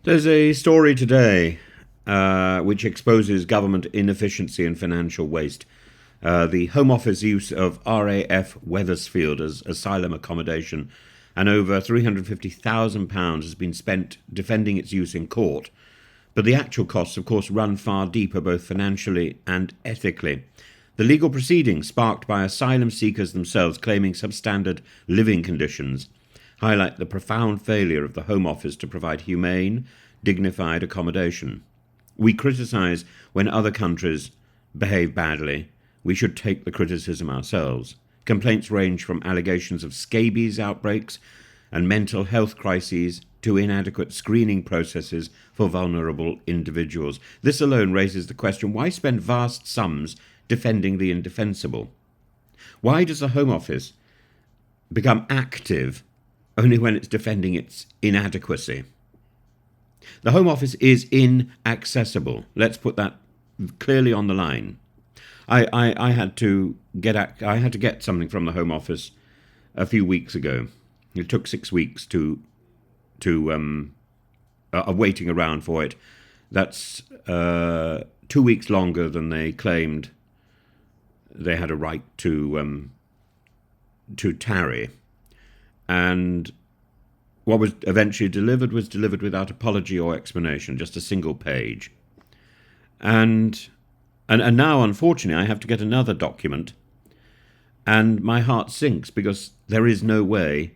There's a story today which exposes government inefficiency and financial waste. The Home Office use of RAF Wethersfield as asylum accommodation, and over £350,000 has been spent defending its use in court. But the actual costs, of course, run far deeper, both financially and ethically. The legal proceedings, sparked by asylum seekers themselves claiming substandard living conditions, highlight the profound failure of the Home Office to provide humane, dignified accommodation. We criticise when other countries behave badly. We should take the criticism ourselves. Complaints range from allegations of scabies outbreaks and mental health crises to inadequate screening processes for vulnerable individuals. This alone raises the question, why spend vast sums defending the indefensible? Why does the Home Office become active only when it's defending its inadequacy? The Home Office is inaccessible. Let's put that clearly on the line. I had to get something from the Home Office a few weeks ago. It took 6 weeks of waiting around for it. That's 2 weeks longer than they claimed they had a right to tarry. And what was eventually delivered was delivered without apology or explanation, just a single page. And now, unfortunately, I have to get another document, and my heart sinks because there is no way,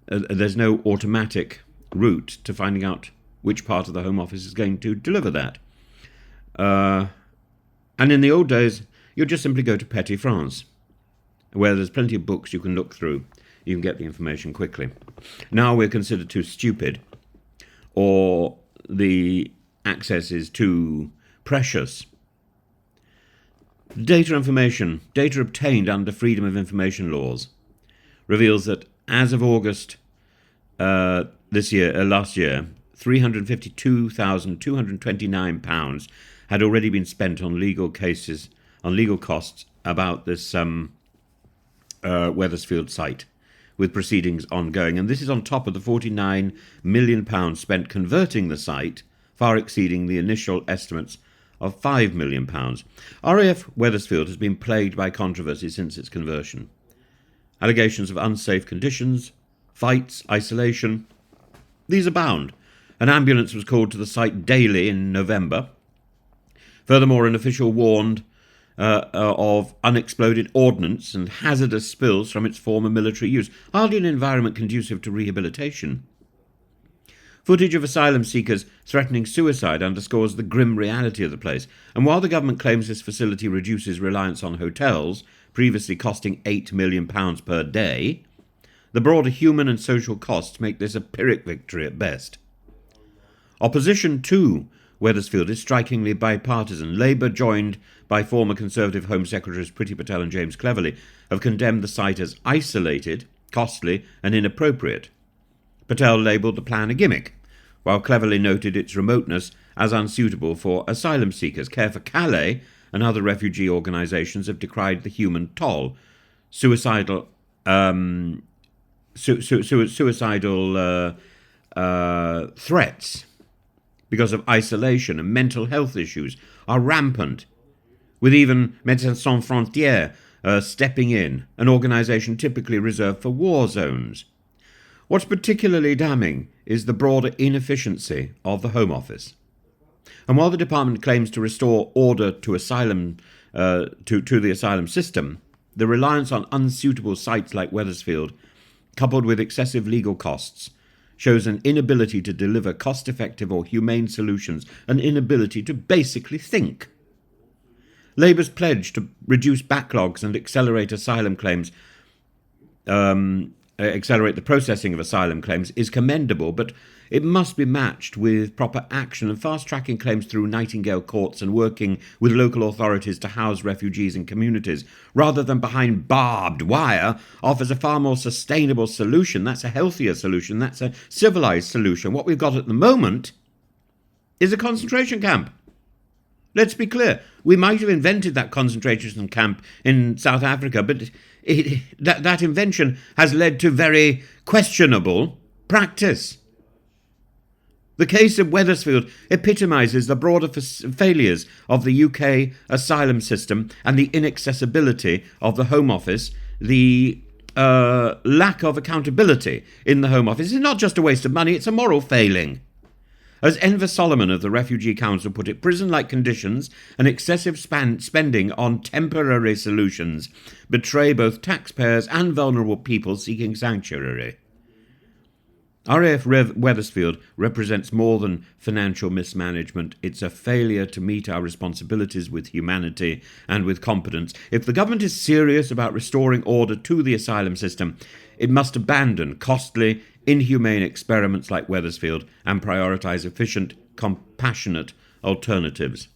there's no automatic route to finding out which part of the Home Office is going to deliver that. And in the old days, you'd just simply go to Petty France, where there's plenty of books you can look through. You can get the information quickly. Now we're considered too stupid, or the access is too precious. Data obtained under Freedom of Information laws, reveals that as of August last year, £352,229 had already been spent on legal costs about this Wethersfield site, with proceedings ongoing. And this is on top of the £49 million spent converting the site, far exceeding the initial estimates of £5 million. RAF Wethersfield has been plagued by controversy since its conversion. Allegations of unsafe conditions, fights, isolation, these abound. An ambulance was called to the site daily in November. Furthermore, an official warned of unexploded ordnance and hazardous spills from its former military use. Hardly an environment conducive to rehabilitation. Footage of asylum seekers threatening suicide underscores the grim reality of the place. And while the government claims this facility reduces reliance on hotels, previously costing £8 million per day, the broader human and social costs make this a Pyrrhic victory at best. Opposition to Wethersfield is strikingly bipartisan. Labour, joined by former Conservative Home Secretaries Priti Patel and James Cleverly, have condemned the site as isolated, costly and inappropriate. Patel labelled the plan a gimmick, while Cleverly noted its remoteness as unsuitable for asylum seekers. Care for Calais and other refugee organisations have decried the human toll, suicidal threats because of isolation and mental health issues are rampant, with even Médecins Sans Frontières stepping in, an organisation typically reserved for war zones. What's particularly damning is the broader inefficiency of the Home Office. And while the department claims to restore order to asylum to the asylum system, the reliance on unsuitable sites like Wethersfield, coupled with excessive legal costs, shows an inability to deliver cost-effective or humane solutions, an inability to basically think. Labour's pledge to reduce backlogs and accelerate asylum claims, accelerate the processing of asylum claims, is commendable, but it must be matched with proper action, and fast-tracking claims through Nightingale courts and working with local authorities to house refugees in communities, rather than behind barbed wire, offers a far more sustainable solution. That's a healthier solution. That's a civilised solution. What we've got at the moment is a concentration camp. Let's be clear. We might have invented that concentration camp in South Africa, but that invention has led to very questionable practice. The case of Wethersfield epitomises the broader failures of the UK asylum system and the inaccessibility of the Home Office, the lack of accountability in the Home Office. It's not just a waste of money, it's a moral failing. As Enver Solomon of the Refugee Council put it, prison-like conditions and excessive spending on temporary solutions betray both taxpayers and vulnerable people seeking sanctuary. RAF Wethersfield represents more than financial mismanagement. It's a failure to meet our responsibilities with humanity and with competence. If the government is serious about restoring order to the asylum system, it must abandon costly, inhumane experiments like Wethersfield and prioritise efficient, compassionate alternatives.